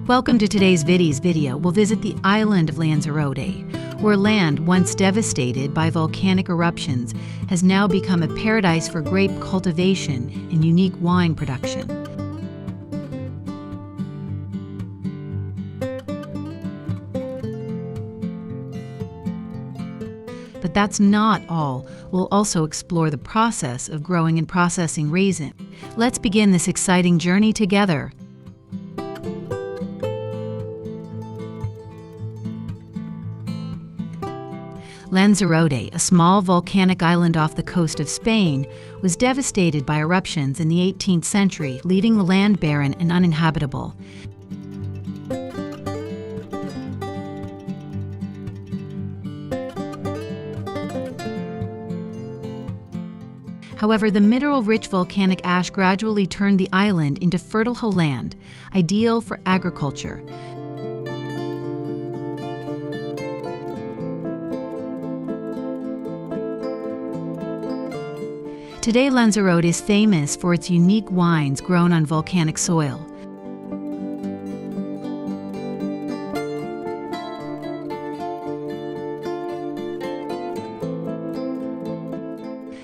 Welcome to today's video. We'll visit the island of Lanzarote, where land once devastated by volcanic eruptions has now become a paradise for grape cultivation and unique wine production. But that's not all. We'll also explore the process of growing and processing raisin. Let's begin this exciting journey together. Lanzarote, a small volcanic island off the coast of Spain, was devastated by eruptions in the 18th century, leaving the land barren and uninhabitable. However, the mineral-rich volcanic ash gradually turned the island into fertile land, ideal for agriculture. Today, Lanzarote is famous for its unique wines grown on volcanic soil.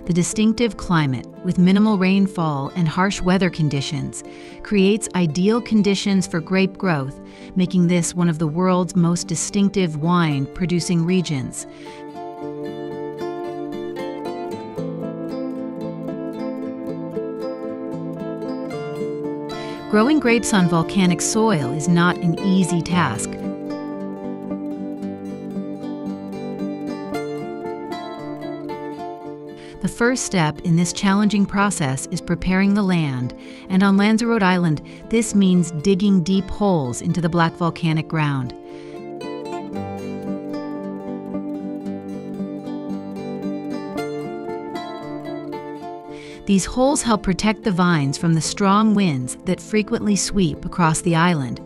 The distinctive climate, with minimal rainfall and harsh weather conditions, creates ideal conditions for grape growth, making this one of the world's most distinctive wine-producing regions. Growing grapes on volcanic soil is not an easy task. The first step in this challenging process is preparing the land, and on Lanzarote Island, this means digging deep holes into the black volcanic ground. These holes help protect the vines from the strong winds that frequently sweep across the island.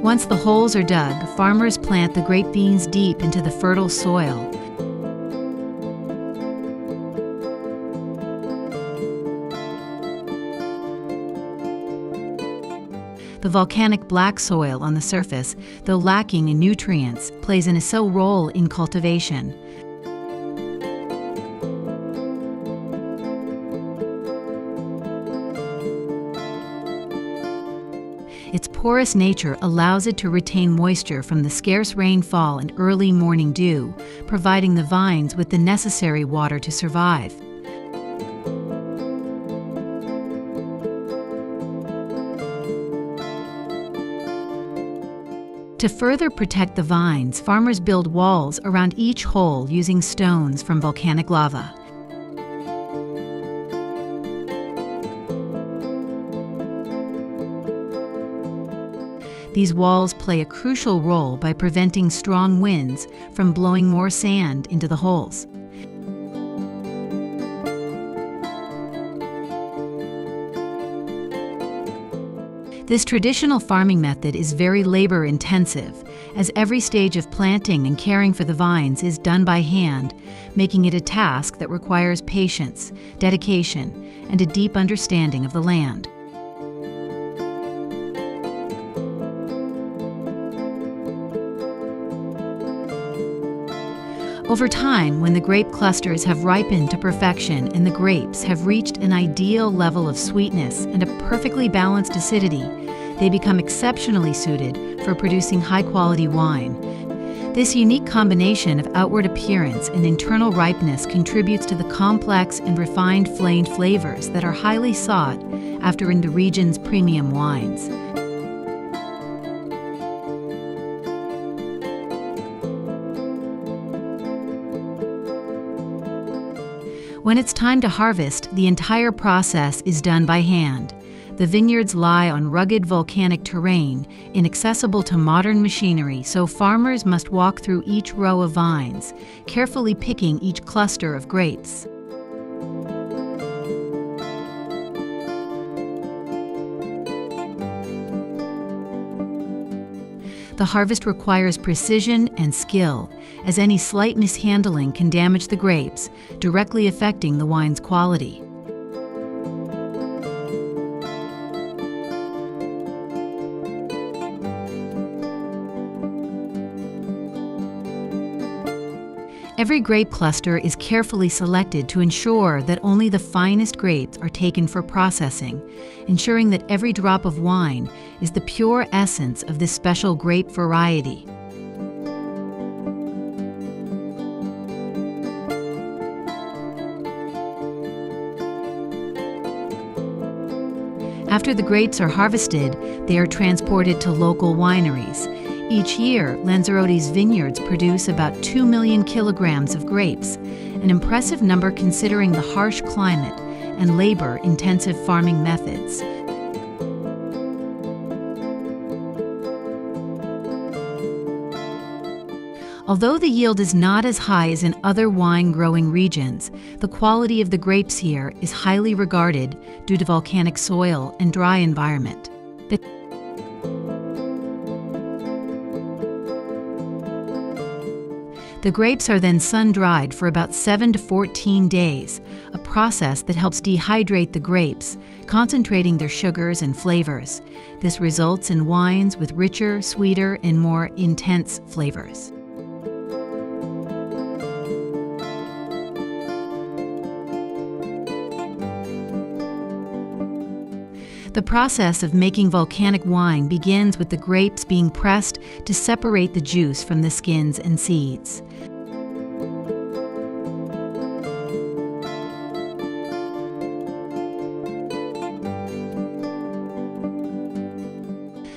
Once the holes are dug, farmers plant the grape beans deep into the fertile soil. The volcanic black soil on the surface, though lacking in nutrients, plays an essential role in cultivation. Its porous nature allows it to retain moisture from the scarce rainfall and early morning dew, providing the vines with the necessary water to survive. To further protect the vines, farmers build walls around each hole using stones from volcanic lava. These walls play a crucial role by preventing strong winds from blowing more sand into the holes. This traditional farming method is very labor-intensive, as every stage of planting and caring for the vines is done by hand, making it a task that requires patience, dedication, and a deep understanding of the land. Over time, when the grape clusters have ripened to perfection and the grapes have reached an ideal level of sweetness and a perfectly balanced acidity, they become exceptionally suited for producing high-quality wine. This unique combination of outward appearance and internal ripeness contributes to the complex and refined flavors that are highly sought after in the region's premium wines. When it's time to harvest, the entire process is done by hand. The vineyards lie on rugged volcanic terrain, inaccessible to modern machinery, so farmers must walk through each row of vines, carefully picking each cluster of grapes. The harvest requires precision and skill, as any slight mishandling can damage the grapes, directly affecting the wine's quality. Every grape cluster is carefully selected to ensure that only the finest grapes are taken for processing, ensuring that every drop of wine is the pure essence of this special grape variety. After the grapes are harvested, they are transported to local wineries. Each year, Lanzarote's vineyards produce about 2 million kilograms of grapes, an impressive number considering the harsh climate and labor-intensive farming methods. Although the yield is not as high as in other wine-growing regions, the quality of the grapes here is highly regarded due to volcanic soil and dry environment. The grapes are then sun-dried for about 7 to 14 days, a process that helps dehydrate the grapes, concentrating their sugars and flavors. This results in wines with richer, sweeter, and more intense flavors. The process of making volcanic wine begins with the grapes being pressed to separate the juice from the skins and seeds.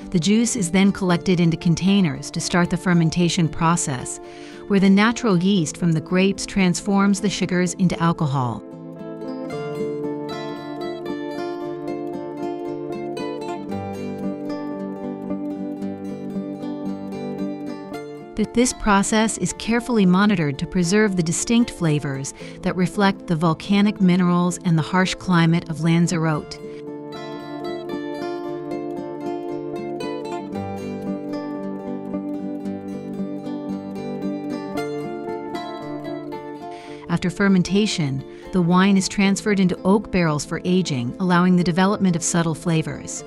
The juice is then collected into containers to start the fermentation process, where the natural yeast from the grapes transforms the sugars into alcohol. This process is carefully monitored to preserve the distinct flavors that reflect the volcanic minerals and the harsh climate of Lanzarote. After fermentation, the wine is transferred into oak barrels for aging, allowing the development of subtle flavors.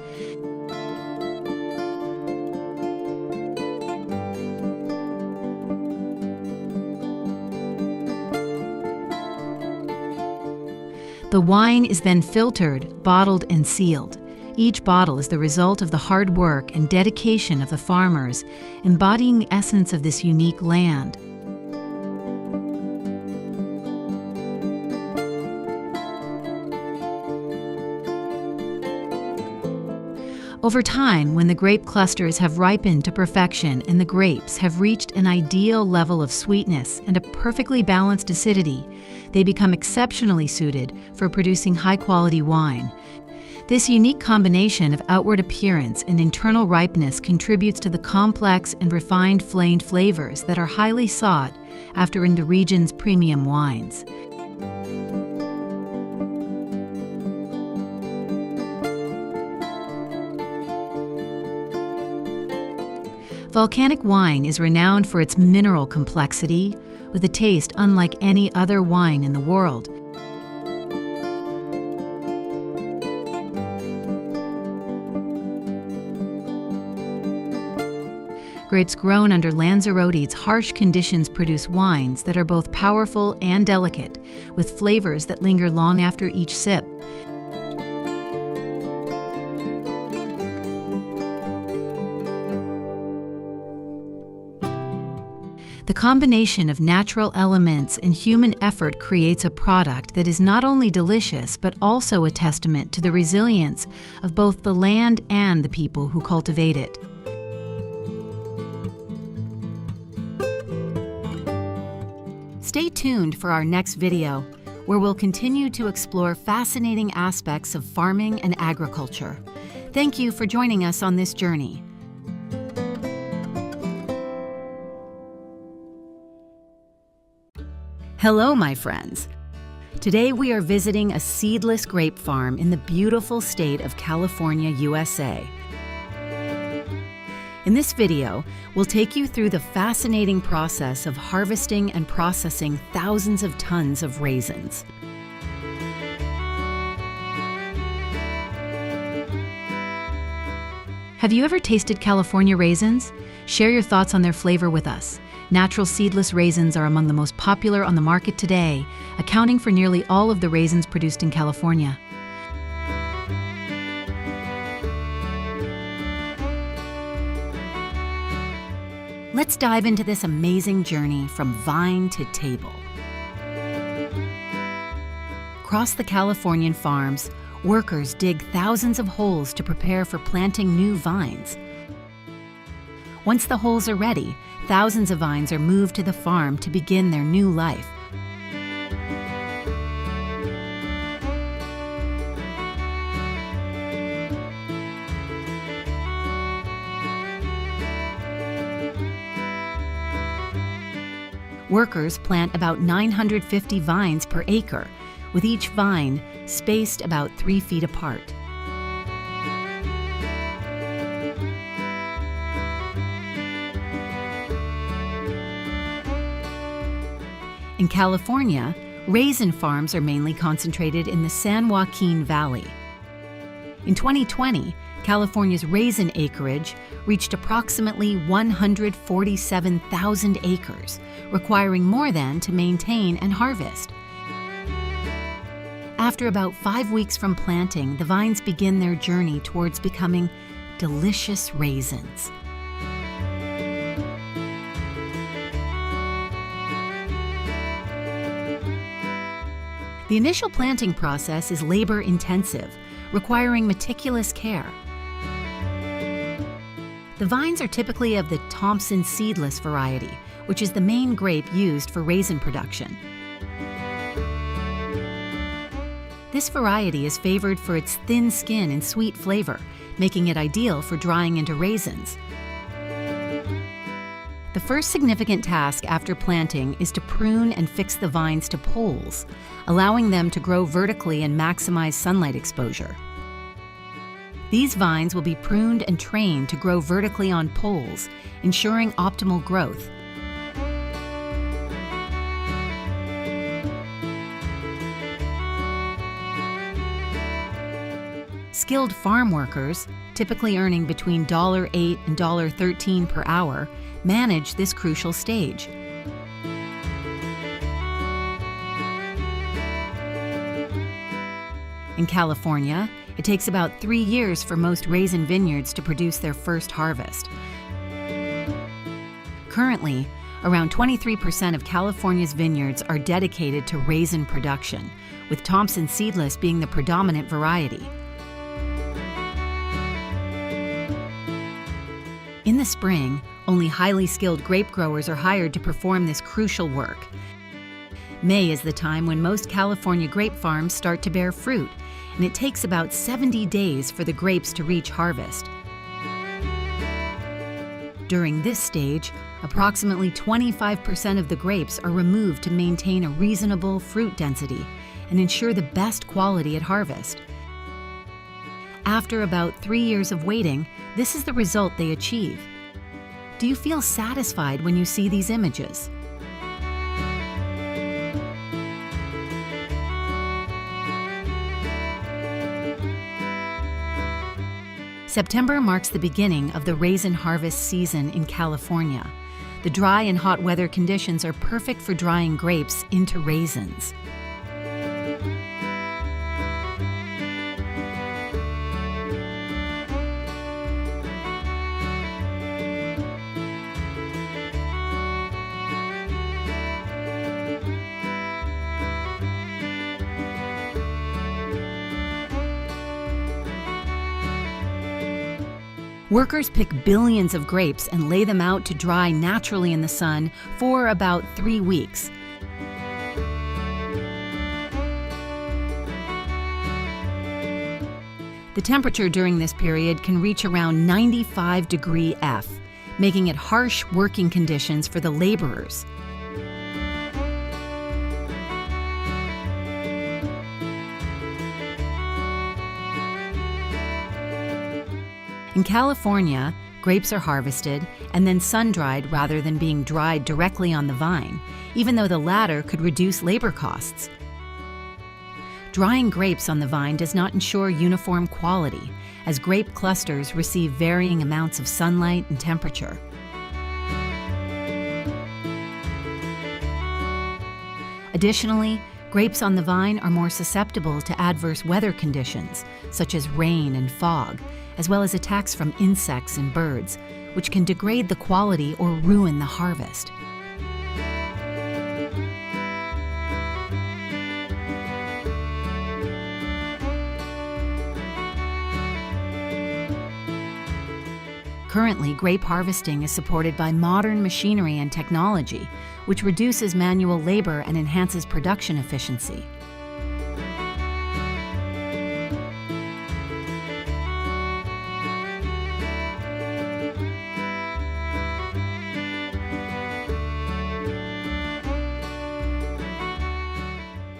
The wine is then filtered, bottled, and sealed. Each bottle is the result of the hard work and dedication of the farmers, embodying the essence of this unique land. Over time, when the grape clusters have ripened to perfection and the grapes have reached an ideal level of sweetness and a perfectly balanced acidity, they become exceptionally suited for producing high-quality wine. This unique combination of outward appearance and internal ripeness contributes to the complex and refined flavors that are highly sought after in the region's premium wines. Volcanic wine is renowned for its mineral complexity, with a taste unlike any other wine in the world. Grapes grown under Lanzarote's harsh conditions produce wines that are both powerful and delicate, with flavors that linger long after each sip. The combination of natural elements and human effort creates a product that is not only delicious, but also a testament to the resilience of both the land and the people who cultivate it. Stay tuned for our next video, where we'll continue to explore fascinating aspects of farming and agriculture. Thank you for joining us on this journey. Hello, my friends. Today we are visiting a seedless grape farm in the beautiful state of California, USA. In this video, we'll take you through the fascinating process of harvesting and processing thousands of tons of raisins. Have you ever tasted California raisins? Share your thoughts on their flavor with us. Natural seedless raisins are among the most popular on the market today, accounting for nearly all of the raisins produced in California. Let's dive into this amazing journey from vine to table. Across the Californian farms, workers dig thousands of holes to prepare for planting new vines. Once the holes are ready, thousands of vines are moved to the farm to begin their new life. Workers plant about 950 vines per acre, with each vine spaced about 3 feet apart. In California, raisin farms are mainly concentrated in the San Joaquin Valley. In 2020, California's raisin acreage reached approximately 147,000 acres, requiring more than to maintain and harvest. After about 5 weeks from planting, the vines begin their journey towards becoming delicious raisins. The initial planting process is labor-intensive, requiring meticulous care. The vines are typically of the Thompson seedless variety, which is the main grape used for raisin production. This variety is favored for its thin skin and sweet flavor, making it ideal for drying into raisins. The first significant task after planting is to prune and fix the vines to poles, allowing them to grow vertically and maximize sunlight exposure. These vines will be pruned and trained to grow vertically on poles, ensuring optimal growth. Skilled farm workers, typically earning between $8 and $13 per hour, manage this crucial stage. In California, it takes about 3 years for most raisin vineyards to produce their first harvest. Currently, around 23% of California's vineyards are dedicated to raisin production, with Thompson seedless being the predominant variety. In the spring, only highly skilled grape growers are hired to perform this crucial work. May is the time when most California grape farms start to bear fruit, and it takes about 70 days for the grapes to reach harvest. During this stage, approximately 25% of the grapes are removed to maintain a reasonable fruit density and ensure the best quality at harvest. After about 3 years of waiting, this is the result they achieve. Do you feel satisfied when you see these images? September marks the beginning of the raisin harvest season in California. The dry and hot weather conditions are perfect for drying grapes into raisins. Workers pick billions of grapes and lay them out to dry naturally in the sun for about 3 weeks. The temperature during this period can reach around 95 degrees F, making it harsh working conditions for the laborers. In California, Grapes are harvested and then sun-dried rather than being dried directly on the vine, even though the latter could reduce labor costs. Drying grapes on the vine does not ensure uniform quality, as grape clusters receive varying amounts of sunlight and temperature. Additionally, grapes on the vine are more susceptible to adverse weather conditions, such as rain and fog, as well as attacks from insects and birds, which can degrade the quality or ruin the harvest. Currently, grape harvesting is supported by modern machinery and technology, which reduces manual labor and enhances production efficiency.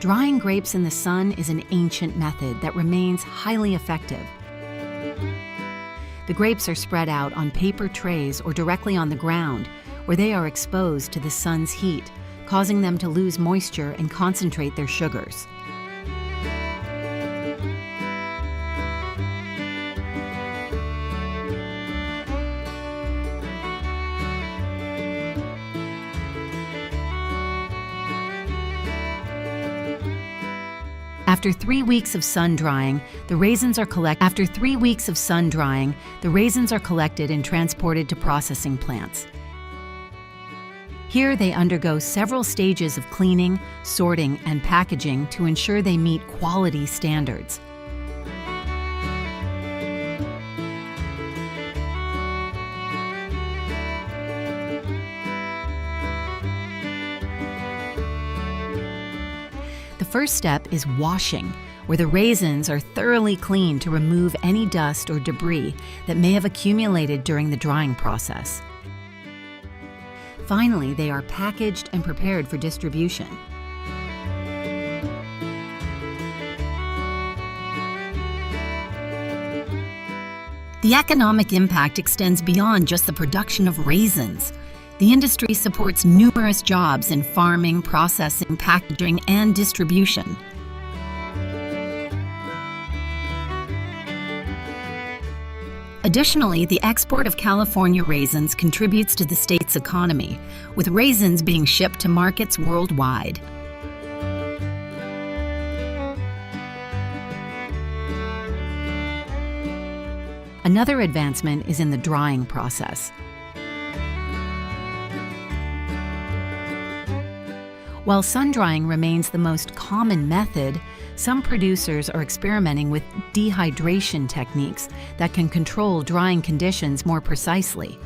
Drying grapes in the sun is an ancient method that remains highly effective. The grapes are spread out on paper trays or directly on the ground, where they are exposed to the sun's heat, causing them to lose moisture and concentrate their sugars. After 3 weeks of sun drying, the raisins are collected and transported to processing plants. Here they undergo several stages of cleaning, sorting, and packaging to ensure they meet quality standards. The first step is washing, where the raisins are thoroughly cleaned to remove any dust or debris that may have accumulated during the drying process. Finally, they are packaged and prepared for distribution. The economic impact extends beyond just the production of raisins. The industry supports numerous jobs in farming, processing, packaging, and distribution. Additionally, the export of California raisins contributes to the state's economy, with raisins being shipped to markets worldwide. Another advancement is in the drying process. While sun-drying remains the most common method, some producers are experimenting with dehydration techniques that can control drying conditions more precisely.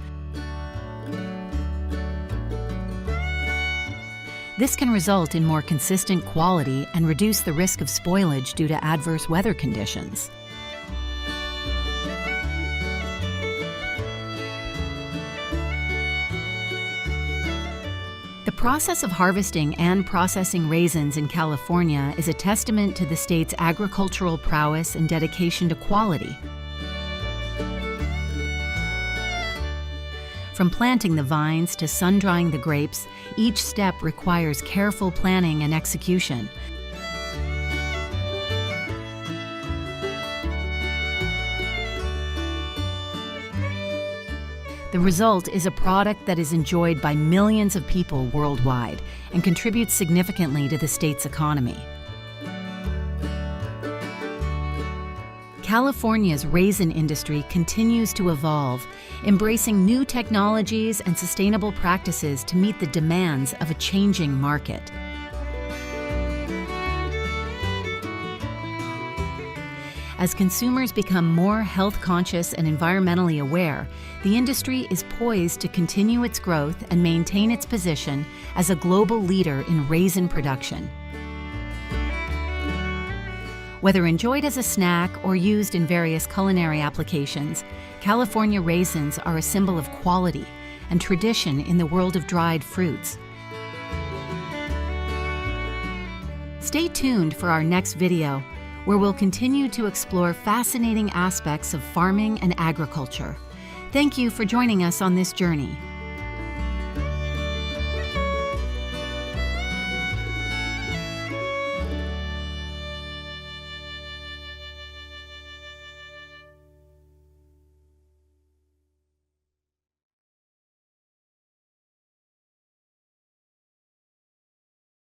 This can result in more consistent quality and reduce the risk of spoilage due to adverse weather conditions. The process of harvesting and processing raisins in California is a testament to the state's agricultural prowess and dedication to quality. From planting the vines to sun-drying the grapes, each step requires careful planning and execution. The result is a product that is enjoyed by millions of people worldwide and contributes significantly to the state's economy. California's raisin industry continues to evolve, embracing new technologies and sustainable practices to meet the demands of a changing market. As consumers become more health-conscious and environmentally aware, the industry is poised to continue its growth and maintain its position as a global leader in raisin production. Whether enjoyed as a snack or used in various culinary applications, California raisins are a symbol of quality and tradition in the world of dried fruits. Stay tuned for our next video, where we'll continue to explore fascinating aspects of farming and agriculture. Thank you for joining us on this journey.